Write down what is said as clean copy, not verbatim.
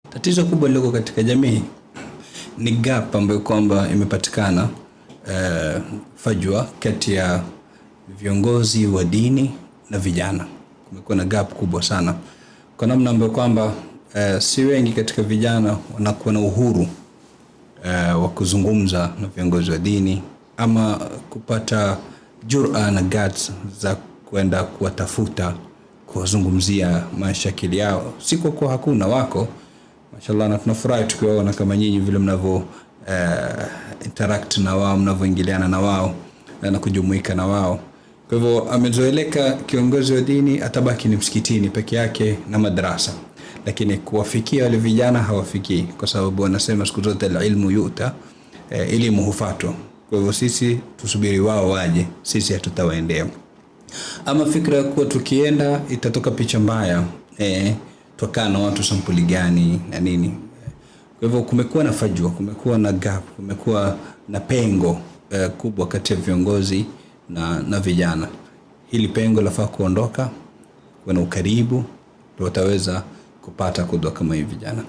Tatizo kubwa liko katika jamii ni gap ambayo kwamba imepatikana, fajwa kati ya viongozi wa dini na vijana. Kumekuwa na gap kubwa sana kwa namna ambayo kwamba si wengi katika vijana wanakuwa na uhuru wa kuzungumza na viongozi wa dini ama kupata jur'a na guts za kwenda kuwatafuta, kuzungumzia mashakili yao. Si kwa hakuna, wako mashallah, na tunafurahi tukiwaona kama nyinyi vile mnavyo interact na wao, mnavyoingiliana na wao na kujumuika na wao. Kwa hivyo amezoeleka kiongozi wa dini atabaki ni msikitini peke yake na madrasa, lakini kuwafikia wale vijana hawafikii, kwa sababu wanasema siku zote ilmu yuta, elimu hufatwa. Kwa hivyo sisi tusubiri wao waje, sisi hatutawaendea. Ama fikra ya kuwa tukienda itatoka picha mbaya, tukaa na watu sampuli gani na nini. Kwa hivyo kumekuwa na fajwa, kumekuwa na gap, kumekuwa na pengo kubwa kati ya viongozi na vijana. Hili pengo lafaa kuondoka, kuwa na ukaribu, ndio wataweza kupata kudwa kama hivi vijana.